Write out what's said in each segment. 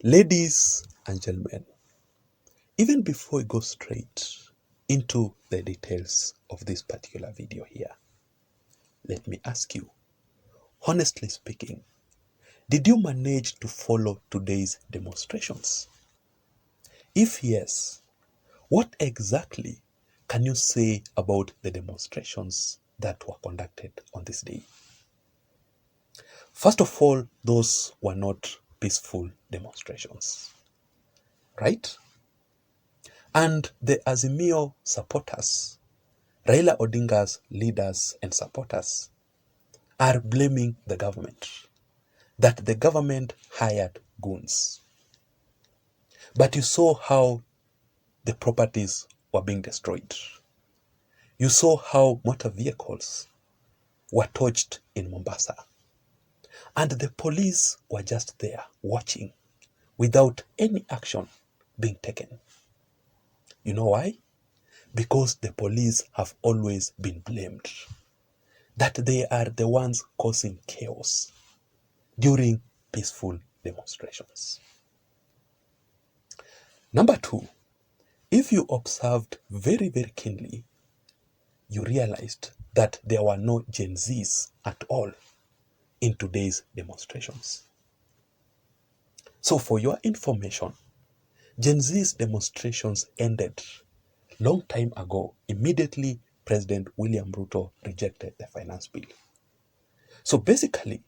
Ladies and gentlemen, even before we go straight into the details of this particular video here, let me ask you, honestly speaking, did you manage to follow today's demonstrations? If yes, what exactly can you say about the demonstrations that were conducted on this day? First of all, those were not peaceful demonstrations, right? And the Azimio supporters, Raila Odinga's leaders and supporters, are blaming the government, that the government hired goons. But you saw how the properties were being destroyed. You saw how motor vehicles were torched in Mombasa. And the police were just there watching without any action being taken. You know why? Because the police have always been blamed, that they are the ones causing chaos during peaceful demonstrations. Number two, if you observed very, very keenly, you realized that there were no Gen Zs at all in today's demonstrations. So for your information, Gen Z's demonstrations ended long time ago. Immediately, President William Ruto rejected the finance bill. So basically,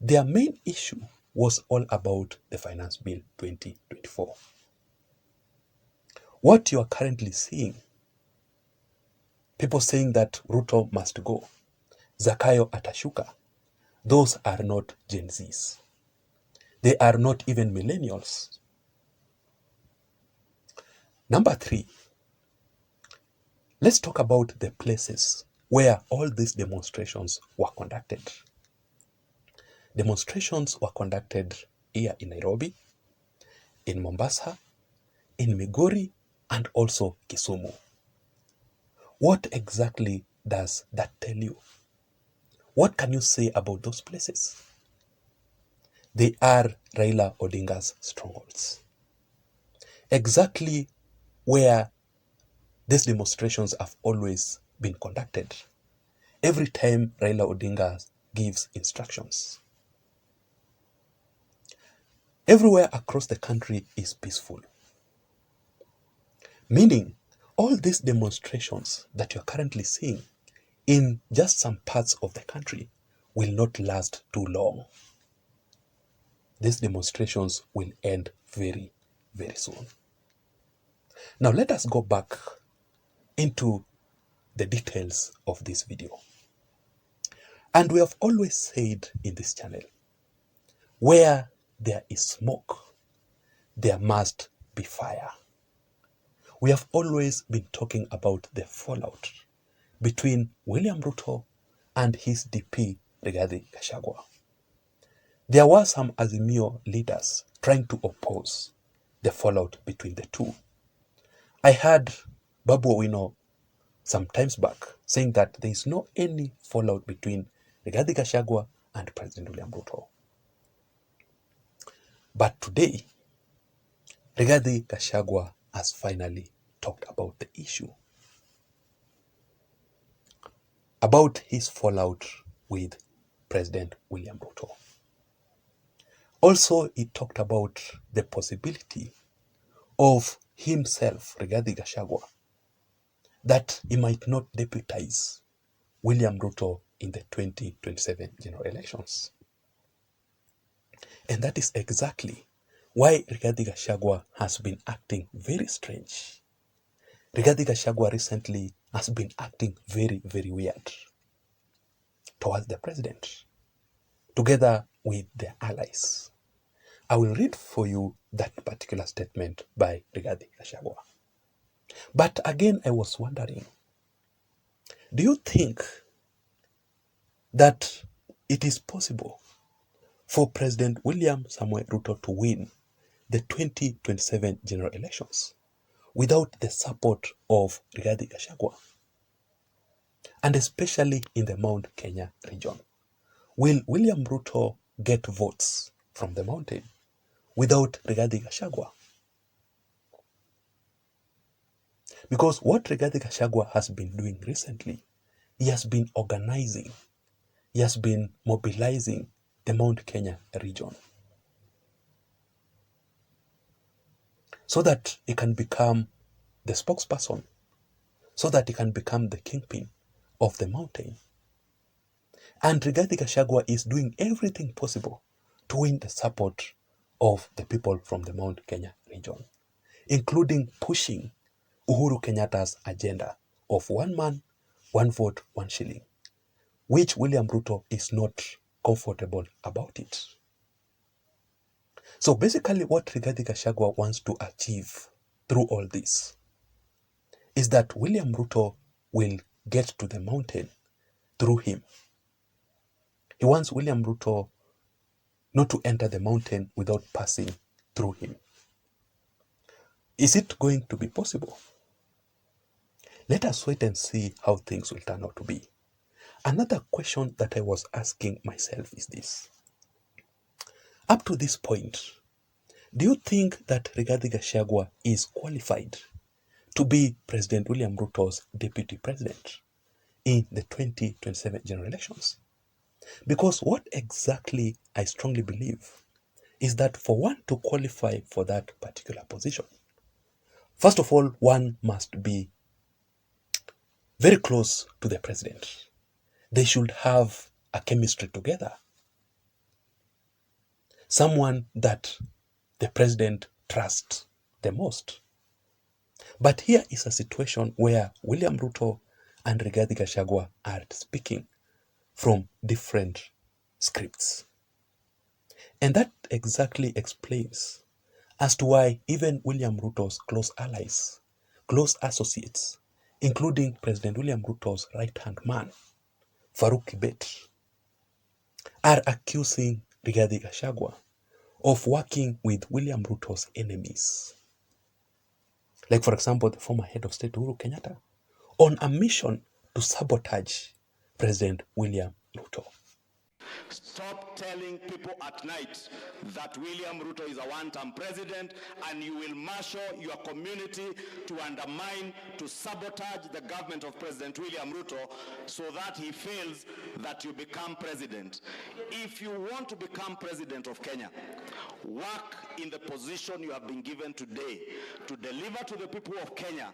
their main issue was all about the finance bill 2024. What you are currently seeing, people saying that Ruto must go, Zakayo atashuka, those are not Gen Zs. They are not even millennials. Number three, let's talk about the places where all these demonstrations were conducted. Demonstrations were conducted here in Nairobi, in Mombasa, in Migori, and also Kisumu. What exactly does that tell you? What can you say about those places? They are Raila Odinga's strongholds. Exactly where these demonstrations have always been conducted. Every time Raila Odinga gives instructions. Everywhere across the country is peaceful. Meaning, all these demonstrations that you're currently seeing in just some parts of the country will not last too long. These demonstrations will end very, very soon. Now let us go back into the details of this video. And we have always said in this channel, where there is smoke, there must be fire. We have always been talking about the fallout between William Ruto and his DP, Rigathi Gachagua. There were some Azimio leaders trying to oppose the fallout between the two. I heard Babu Owino some times back saying that there is no any fallout between Rigathi Gachagua and President William Ruto. But today, Rigathi Gachagua has finally talked about the issue, about his fallout with President William Ruto. Also, he talked about the possibility of himself, Rigathi Gachagua, that he might not deputize William Ruto in the 2027 general elections. And that is exactly why Rigathi Gachagua has been acting very strange. Rigathi Gachagua recently has been acting very, very weird towards the president, together with their allies. I will read for you that particular statement by Rigathi Gachagua. But again, I was wondering, do you think that it is possible for President William Samoei Ruto to win the 2027 general elections without the support of Rigathi Gachagua? And especially in the Mount Kenya region. Will William Ruto get votes from the mountain? without Rigathi Gachagua. Because what Rigathi Gachagua has been doing recently, he has been organizing, he has been mobilizing the Mount Kenya region so that he can become the spokesperson, so that he can become the kingpin of the mountain. And Rigathi Gachagua is doing everything possible to win the support of the people from the Mount Kenya region, including pushing Uhuru Kenyatta's agenda of one man, one vote, one shilling, which William Ruto is not comfortable about it. So basically what Rigathi Gachagua wants to achieve through all this is that William Ruto will get to the mountain through him. He wants William Ruto not to enter the mountain without passing through him. Is it going to be possible? Let us wait and see how things will turn out to be. Another question that I was asking myself is this. Up to this point, do you think that Rigathi Gachagua is qualified to be President William Ruto's deputy president in the 2027 general elections? Because what exactly I strongly believe is that for one to qualify for that particular position, first of all, one must be very close to the president. They should have a chemistry together. Someone that the president trusts the most. But here is a situation where William Ruto and Rigathi Gachagua are speaking from different scripts. And that exactly explains as to why even William Ruto's close allies, close associates, including President William Ruto's right-hand man, Farouk Kibet, are accusing Rigathi Gachagua of working with William Ruto's enemies. Like, for example, the former head of state Uhuru Kenyatta, on a mission to sabotage President William Ruto. Stop telling people at night that William Ruto is a one-term president and you will marshal your community to undermine, to sabotage the government of President William Ruto so that he feels that you become president. If you want to become president of Kenya, work in the position you have been given today to deliver to the people of Kenya,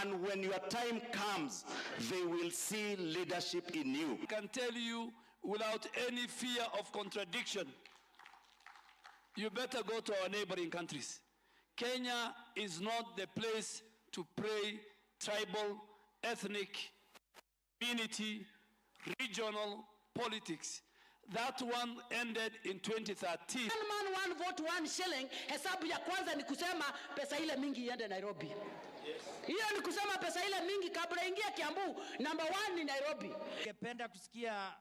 and when your time comes, they will see leadership in you. I can tell you without any fear of contradiction, you better go to our neighboring countries. Kenya is not the place to play tribal, ethnic, community, regional politics. That one ended in 2013. One man, one vote, one shilling. Hesabu ya kwanza ni kusema pesa ile mingi iende Nairobi. Hiyo ni kusema pesa ile mingi kabla ingia Kiambu, number 1 ni Nairobi. Ningependa kusikia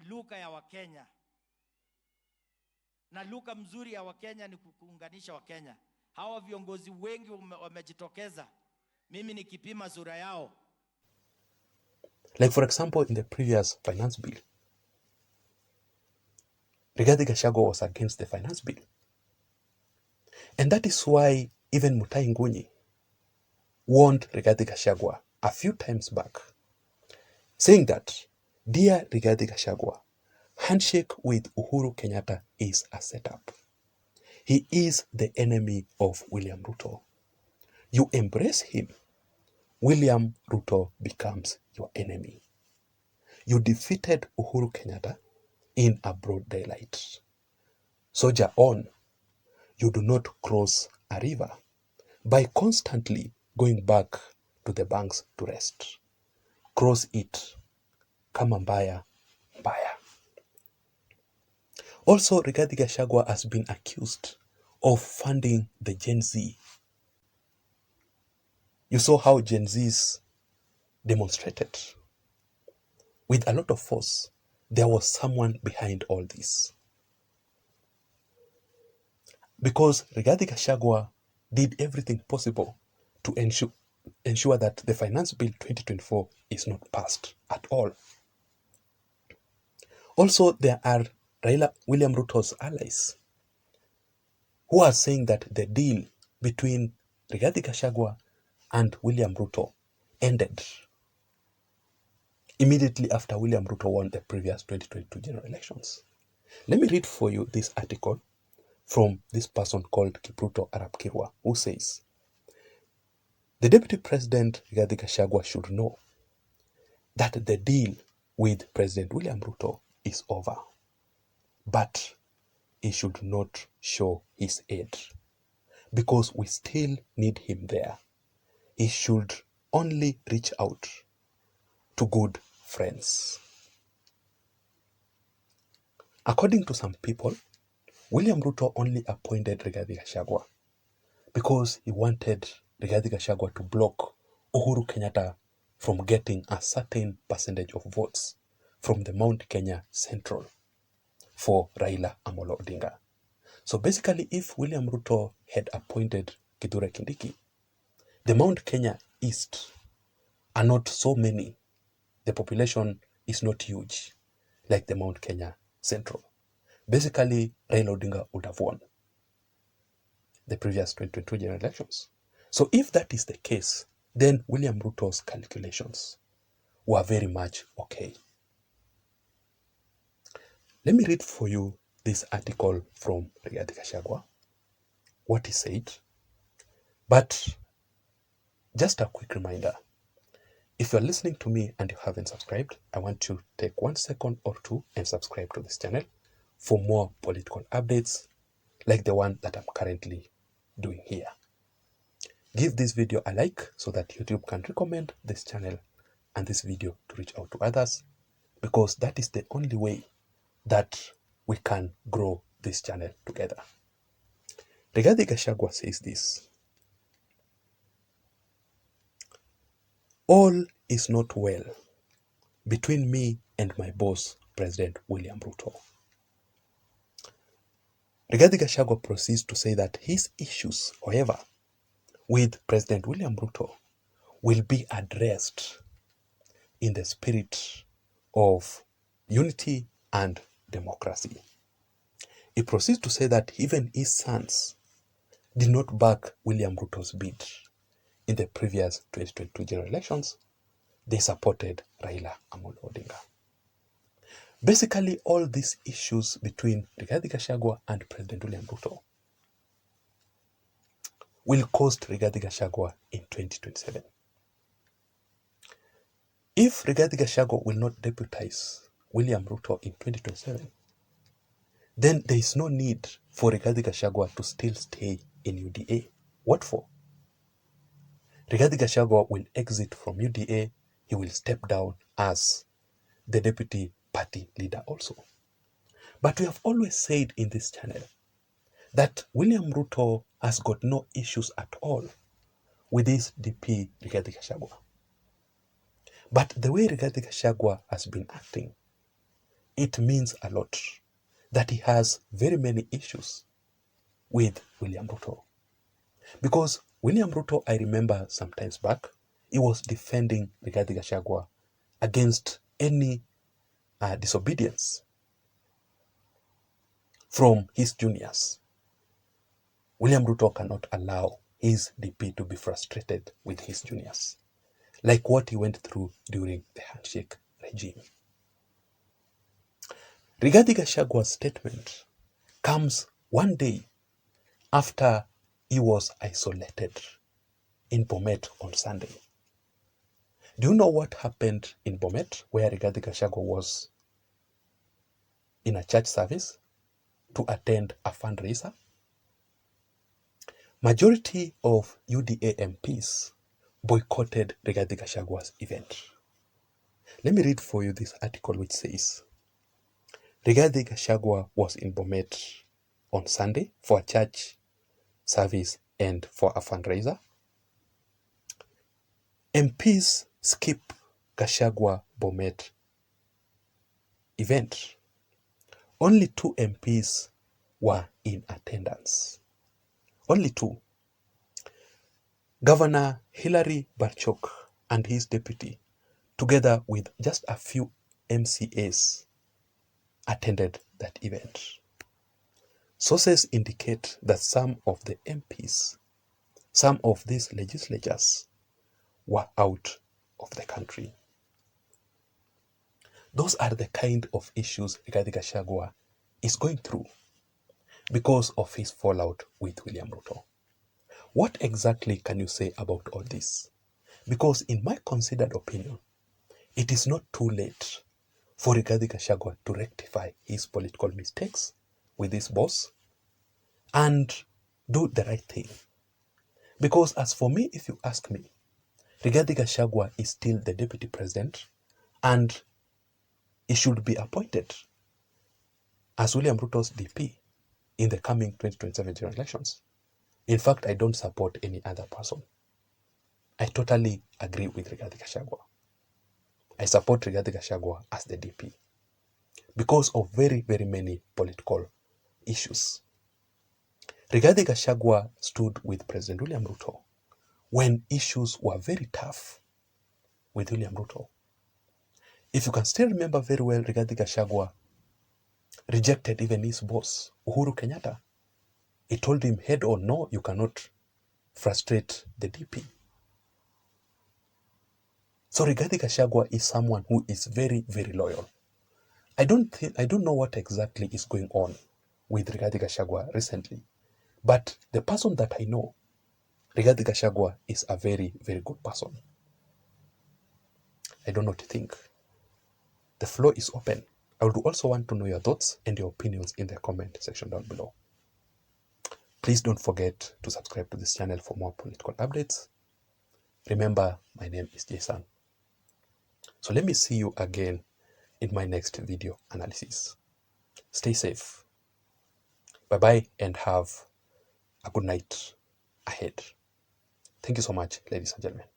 lugha ya Wakenya. Na lugha mzuri ya Wakenya ni kuunganisha Wakenya. Hawa viongozi wengi wamejitokeza. Mimi nikipima sura yao. Like, for example, in the previous finance bill, Rigathi Gachagua was against the finance bill. And that is why even Mutahi Ngunyi warned Rigathi Gachagua a few times back, saying that, "Dear Rigathi Gachagua, handshake with Uhuru Kenyatta is a setup. He is the enemy of William Ruto. You embrace him, William Ruto becomes your enemy. You defeated Uhuru Kenyatta in a broad daylight. Soldier on, you do not cross a river by constantly going back to the banks to rest. Cross it, kama mbaya, mbaya." Also, Rigathi Gachagua has been accused of funding the Gen Z. You saw how Gen Zs demonstrated with a lot of force. There was someone behind all this. Because Rigathi Gachagua did everything possible to ensure that the Finance Bill 2024 is not passed at all. Also, there are William Ruto's allies who are saying that the deal between Rigathi Gachagua and William Ruto ended immediately after William Ruto won the previous 2022 general elections. Let me read for you this article from this person called Kipruto Arap Kirwa, who says, the Deputy President Rigathi Gachagua should know that the deal with President William Ruto is over, but he should not show his aid because we still need him there. He should only reach out to good friends. According to some people, William Ruto only appointed Rigathi Gachagua because he wanted Rigathi Gachagua to block Uhuru Kenyatta from getting a certain percentage of votes from the Mount Kenya Central for Raila Amolo Odinga. So basically, if William Ruto had appointed Kithure Kindiki, the Mount Kenya East are not so many. The population is not huge like the Mount Kenya Central. Basically, Raila Odinga would have won the previous 2022 general elections. So if that is the case, then William Ruto's calculations were very much okay. Let me read for you this article from Rigathi Gachagua, what he said. But just a quick reminder, if you're listening to me and you haven't subscribed, I want to take 1 second or two and subscribe to this channel for more political updates like the one that I'm currently doing here. Give this video a like so that YouTube can recommend this channel and this video to reach out to others, because that is the only way that we can grow this channel together. Rigathi Gachagua says this: all is not well between me and my boss, President William Ruto. Rigathi Gachagua proceeds to say that his issues, however, with President William Ruto will be addressed in the spirit of unity and democracy. He proceeds to say that even his sons did not back William Ruto's bid in the previous 2022 general elections. They supported Raila Amolo Odinga. Basically, all these issues between Rigathi Gachagua and President William Ruto will cost Rigathi Gachagua in 2027. If Rigathi Gachagua will not deputize William Ruto in 2027, then there is no need for Rigathi Gachagua to still stay in UDA. What for? Rigathi Gachagua will exit from UDA. He will step down as the deputy party leader also. But we have always said in this channel that William Ruto has got no issues at all with his DP Rigathi Gachagua. But the way Rigathi Gachagua has been acting, it means a lot that he has very many issues with William Ruto. Because William Ruto, I remember some times back, he was defending Rigathi Gachagua against any disobedience from his juniors. William Ruto cannot allow his DP to be frustrated with his juniors, like what he went through during the handshake regime. Rigathi Gachagua's statement comes one day after he was isolated in Bomet on Sunday. Do you know what happened in Bomet, where Rigathi Gachagua was in a church service to attend a fundraiser? Majority of UDA MPs boycotted Rigathi Gachagua's event. Let me read for you this article which says, Rigathi Gachagua was in Bomet on Sunday for a church service and for a fundraiser. MPs skip Gachagua Bomet event. Only 2 MPs were in attendance. Only 2. Governor Hilary Barchok and his deputy, together with just a few MCAs, attended that event. Sources indicate that some of the MPs, some of these legislatures were out of the country. Those are the kind of issues Rigathi Gachagua is going through because of his fallout with William Ruto. What exactly can you say about all this? Because in my considered opinion, it is not too late for Rigathi Gachagua to rectify his political mistakes with his boss and do the right thing. Because as for me, if you ask me, Rigathi Gachagua is still the deputy president and he should be appointed as William Ruto's DP in the coming 2027 general elections. In fact, I don't support any other person. I totally agree with Rigathi Gachagua. I support Rigathi Gachagua as the DP because of very, very many political issues. Rigathi Gachagua stood with President William Ruto when issues were very tough with William Ruto. If you can still remember very well, Rigathi Gachagua rejected even his boss, Uhuru Kenyatta. He told him head on, no, you cannot frustrate the DP. So Rigathi Gachagua is someone who is very, very loyal. I don't know what exactly is going on with Rigathi Gachagua recently, but the person that I know, Rigathi Gachagua, is a very, very good person. I don't know what to think. The floor is open. I would also want to know your thoughts and your opinions in the comment section down below. Please don't forget to subscribe to this channel for more political updates. Remember, my name is Jason. So let me see you again in my next video analysis. Stay safe. Bye-bye and have a good night ahead. Thank you so much, ladies and gentlemen.